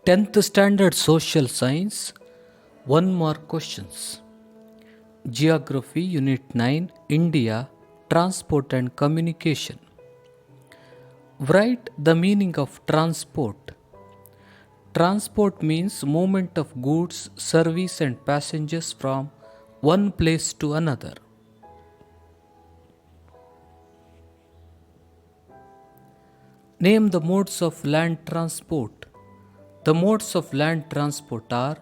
10th Standard Social Science, 1 mark questions. Geography, Unit 9, India, Transport and Communication. Write the meaning of transport. Transport means movement of goods, service and passengers from one place to another. Name the modes of land transport. The modes of land transport are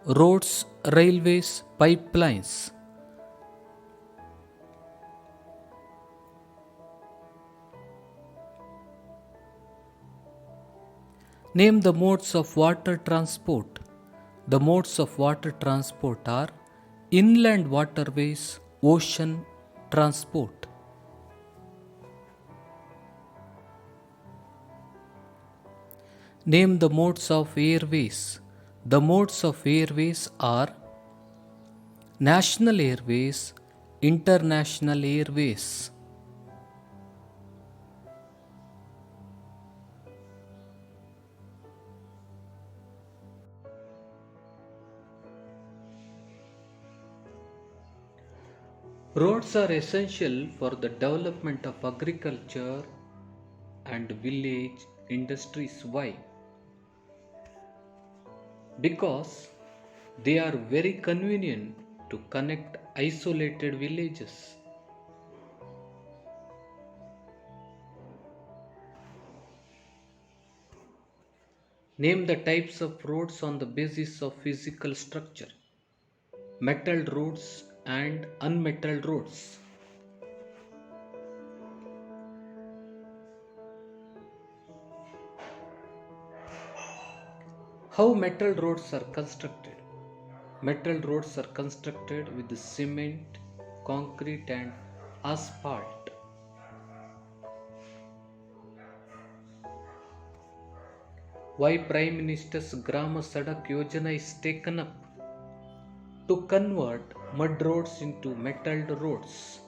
roads, railways, pipelines. Name the modes of water transport. The modes of water transport are inland waterways, ocean transport. Name the modes of airways. The modes of airways are national airways, international airways. Roads are essential for the development of agriculture and village industries. Why? Because they are very convenient to connect isolated villages. Name the types of roads on the basis of physical structure. Metalled roads and unmetalled roads. How metal roads are constructed? Metal roads are constructed with cement, concrete and asphalt. Why Prime Minister's Grama Sadak Yojana is taken up? To convert mud roads into metalled roads.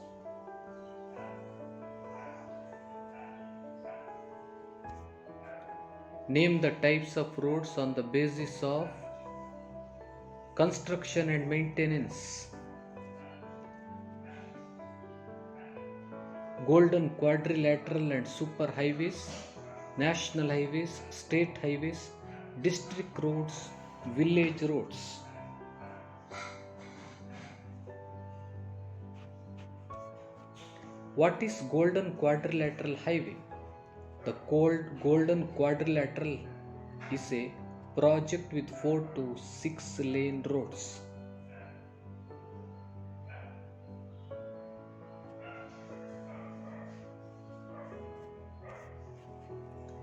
Name the types of roads on the basis of construction and maintenance. Golden quadrilateral and super highways, national highways, state highways, district roads, village roads. What is Golden Quadrilateral Highway? The Golden Quadrilateral is a project with 4 to 6 lane roads.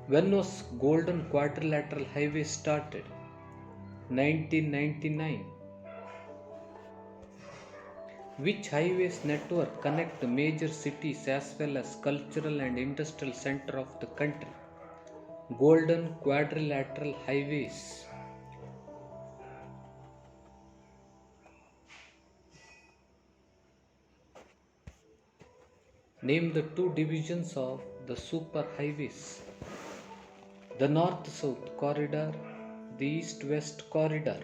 When was Golden Quadrilateral Highway started? 1999. Which highways network connect major cities as well as cultural and industrial center of the country? Golden Quadrilateral Highways. Name the two divisions of the super highways. The north-south corridor, the east-west corridor.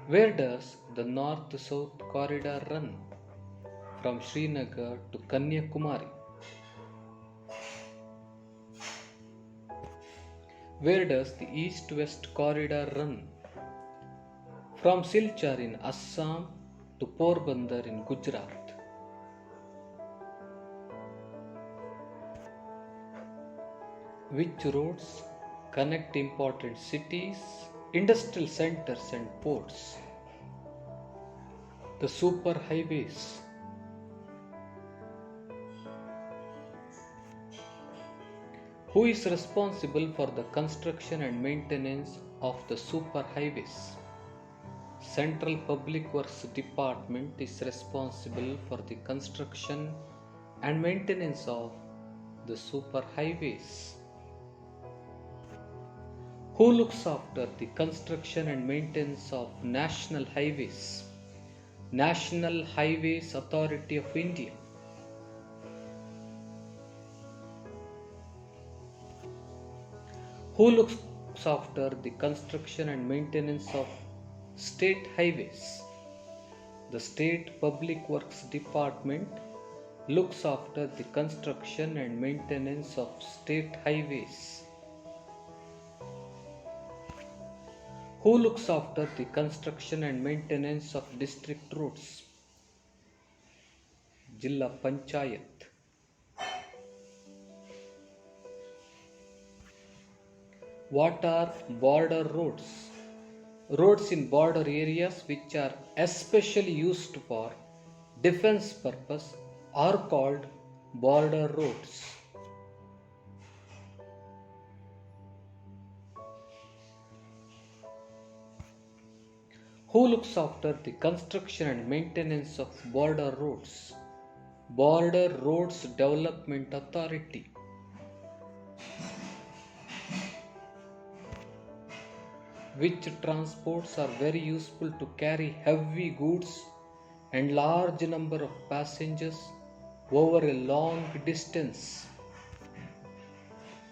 Where does the north-south corridor run? From Srinagar to Kanyakumari. Where does the east-west corridor run? From Silchar in Assam to Porbandar in Gujarat. Which roads connect important cities, industrial centers and ports? The super highways. Who is responsible for the construction and maintenance of the super highways? Central Public Works Department is responsible for the construction and maintenance of the super highways. Who looks after the construction and maintenance of national highways? National Highways Authority of India. Who looks after the construction and maintenance of state highways? The State Public Works Department looks after the construction and maintenance of state highways. Who looks after the construction and maintenance of district roads? Jilla Panchayat. What are border roads? Roads in border areas which are especially used for defense purpose are called border roads. Who looks after the construction and maintenance of border roads? Border Roads Development Authority. Which transports are very useful to carry heavy goods and large number of passengers over a long distance?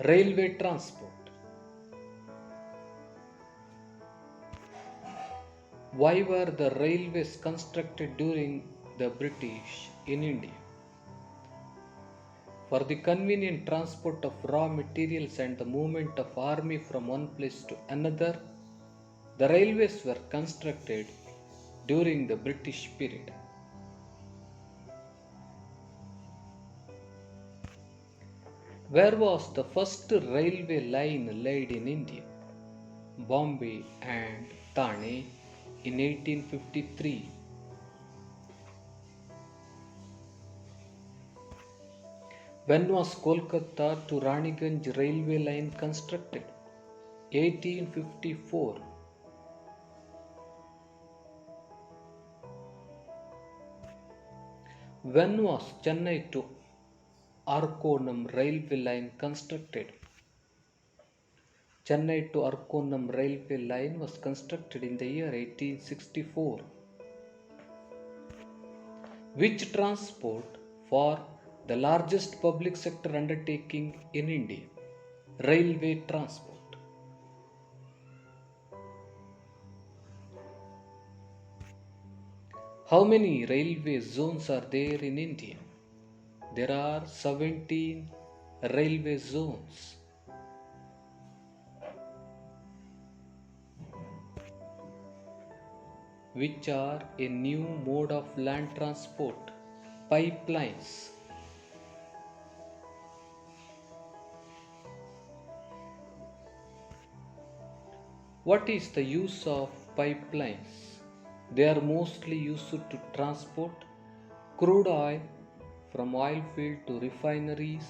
Railway transport. Why were the railways constructed during the British in India? For the convenient transport of raw materials and the movement of army from one place to another, the railways were constructed during the British period. Where was the first railway line laid in India? Bombay and Thane in 1853. When was Kolkata to Raniganj railway line constructed? 1854. When was Chennai to Arkonam railway line constructed? Chennai to Arkonam railway line was constructed in the year 1864. Which transport for the largest public sector undertaking in India? Railway transport. How many railway zones are there in India? There are 17 railway zones. Which are a new mode of land transport? Pipelines. What is the use of pipelines? They are mostly used to transport crude oil from oil field to refineries,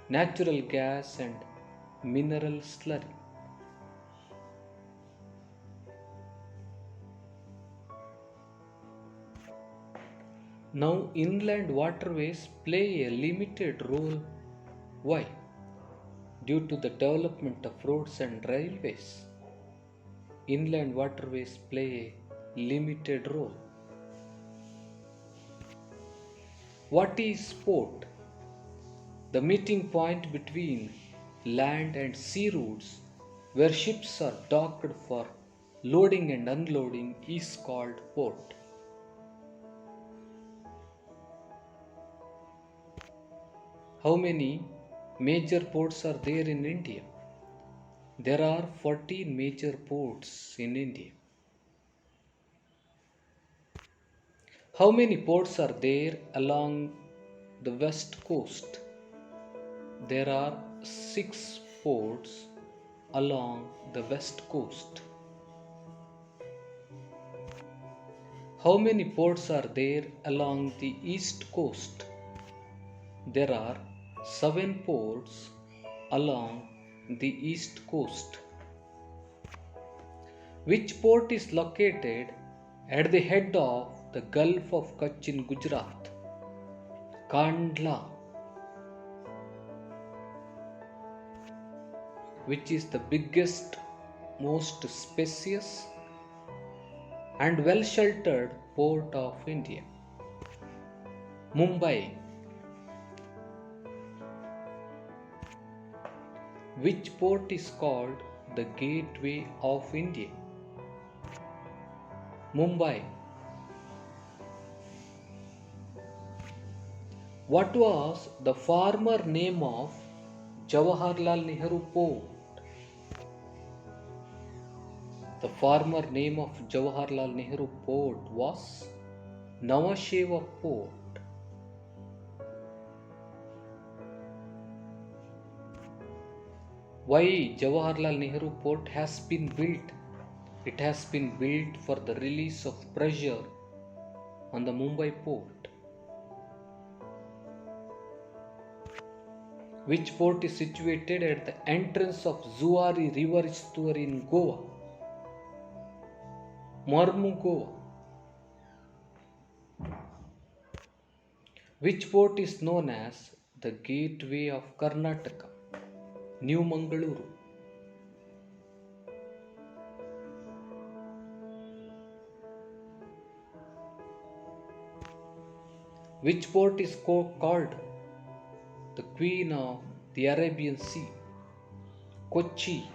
natural gas and mineral slurry. Now inland waterways play a limited role. Why? Due to the development of roads and railways. Inland waterways play a limited role. What is port? The meeting point between land and sea routes where ships are docked for loading and unloading is called port. How many major ports are there in India? There are 14 major ports in India. How many ports are there along the west coast? There are 6 ports along the west coast. How many ports are there along the east coast? There are 7 ports along the east coast. Which port is located at the head of the Gulf of Kutch in Gujarat? Kandla. Which is the biggest, most spacious and well sheltered port of India? Mumbai. Which port is called the Gateway of India? Mumbai. What was the former name of Jawaharlal Nehru Port? The former name of Jawaharlal Nehru Port was Nhava Port. Why Jawaharlal Nehru Port has been built? It has been built for the release of pressure on the Mumbai port. Which port is situated at the entrance of Zuari River estuary in Goa? Mormugoa. Which port is known as the Gateway of Karnataka? New Mangaluru. Which port is called the Queen of the Arabian Sea? Kochi.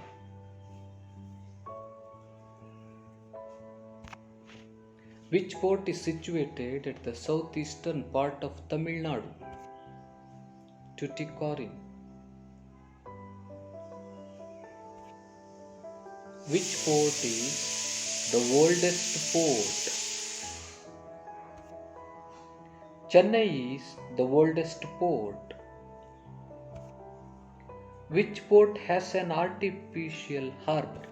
Which port is situated at the southeastern part of Tamil Nadu? Tuticorin. Which port is the oldest port? Chennai is the oldest port. Which port has an artificial harbour?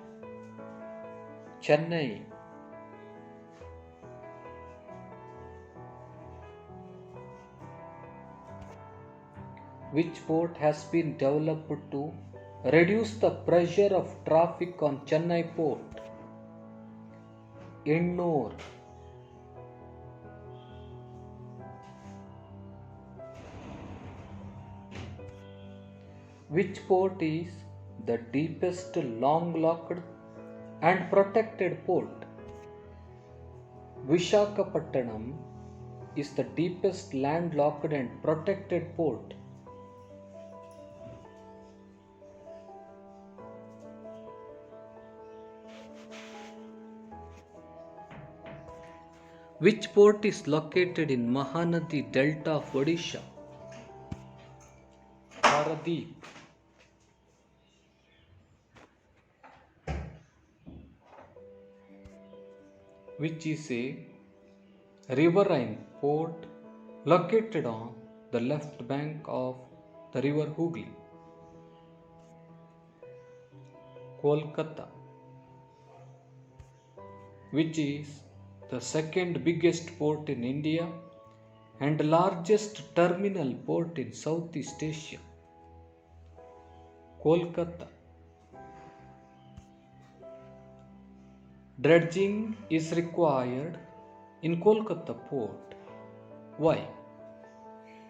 Chennai. Which port has been developed to reduce the pressure of traffic on Chennai port? Ennore. Which port is the deepest long-locked and protected port? Visakhapatnam is the deepest landlocked and protected port. Which port is located in Mahanadi Delta of Odisha? Paradeep. Which is a riverine port located on the left bank of the river Hooghly? Kolkata. Which is the second biggest port in India and largest terminal port in Southeast Asia? Kolkata. Dredging is required in Kolkata port. Why?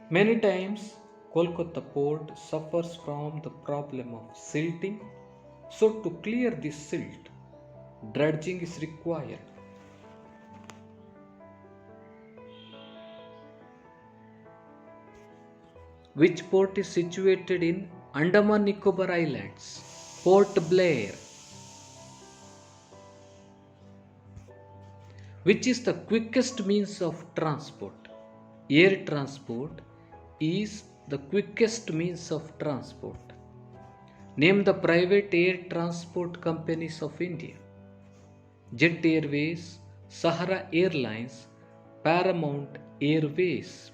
Many times Kolkata port suffers from the problem of silting, so to clear this silt, dredging is required. Which port is situated in Andaman Nicobar Islands? Port Blair. Which is the quickest means of transport? Air transport is the quickest means of transport. Name the private air transport companies of India. Jet Airways, Sahara Airlines, Paramount Airways.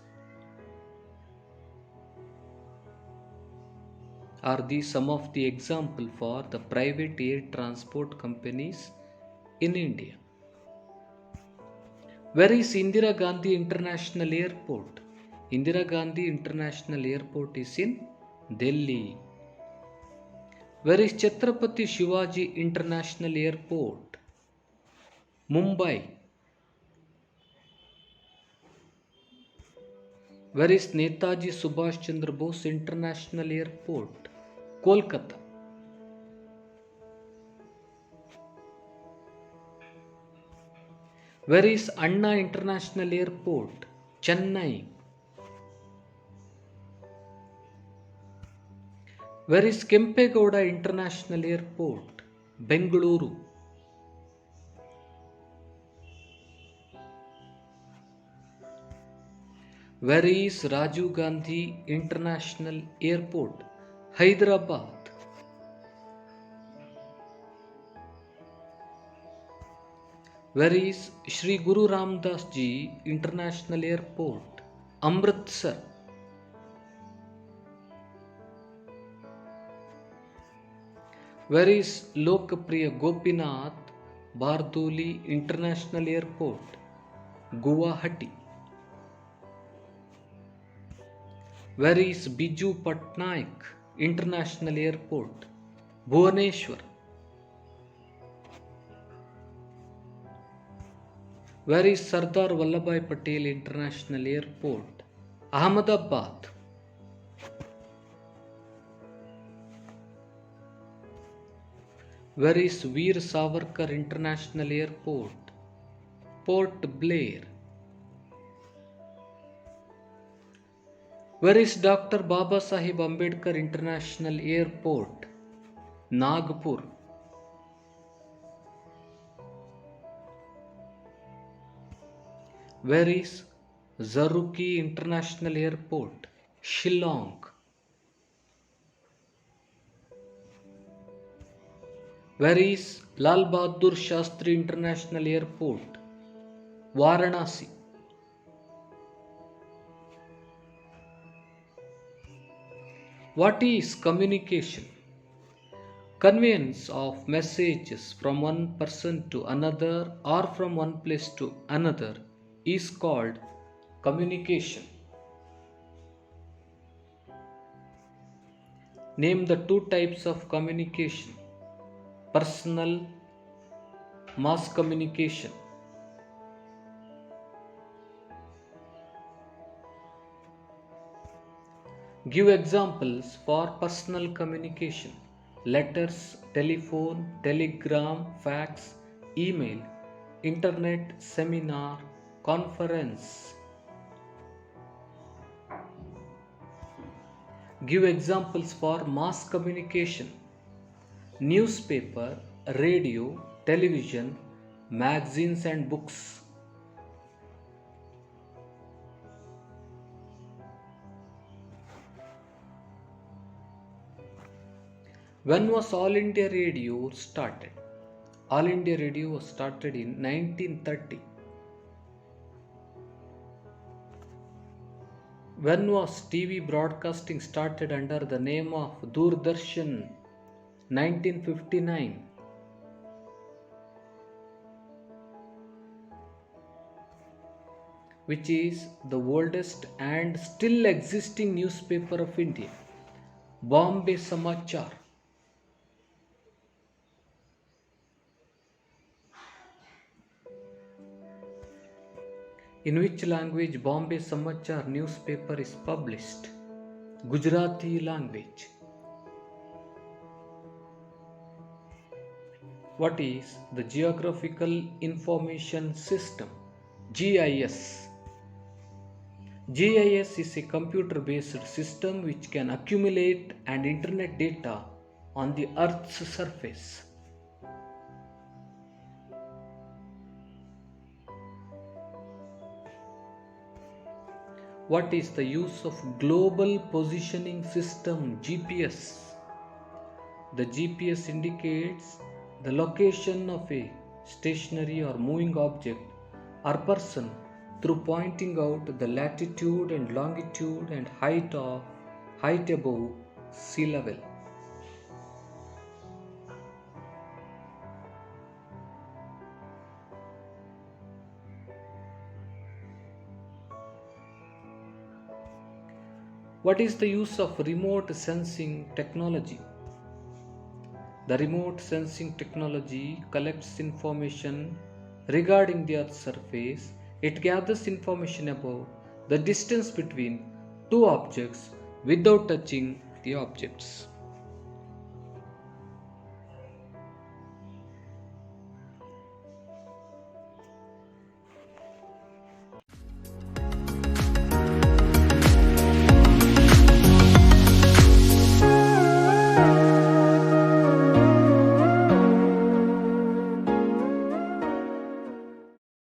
Are these some of the examples for the private air transport companies in India? Where is Indira Gandhi International Airport? Indira Gandhi International Airport is in Delhi. Where is Chhatrapati Shivaji International Airport? Mumbai. Where is Netaji Subhash Chandra Bose International Airport? Kolkata. Where is Anna International Airport? Chennai. Where is Kempegowda International Airport? Bengaluru. Where is Rajiv Gandhi International Airport? Hyderabad. Where is Shri Guru Ram Das Ji International Airport? Amritsar. Where is Lokpriya Gopinath Bardoli International Airport? Guwahati. Where is Biju Patnaik International Airport? Bhubaneswar. Where is Sardar Vallabhbhai Patel International Airport? Ahmedabad. Where is Veer Savarkar International Airport? Port Blair. Where is Dr. Baba Sahib Ambedkar International Airport? Nagpur. Where is Zarruki International Airport? Shillong. Where is Lal Bahadur Shastri International Airport? Varanasi. What is communication? Conveyance of messages from one person to another or from one place to another is called communication. Name the two types of communication. Personal, mass communication. Give examples for personal communication. Letters, telephone, telegram, fax, email, internet, seminar, conference. Give examples for mass communication. Newspaper, radio, television, magazines and books. When was All India Radio started? All India Radio was started in 1930. When was TV broadcasting started under the name of Doordarshan? 1959. Which is the oldest and still existing newspaper of India? Bombay Samachar. In which language Bombay Samachar newspaper is published? Gujarati language. What is the Geographical Information System? GIS. GIS is a computer-based system which can accumulate and internet data on the Earth's surface. What is the use of Global Positioning System, GPS? The GPS indicates the location of a stationary or moving object or person through pointing out the latitude and longitude and height above sea level. What is the use of remote sensing technology? The remote sensing technology collects information regarding the Earth's surface. It gathers information about the distance between two objects without touching the objects.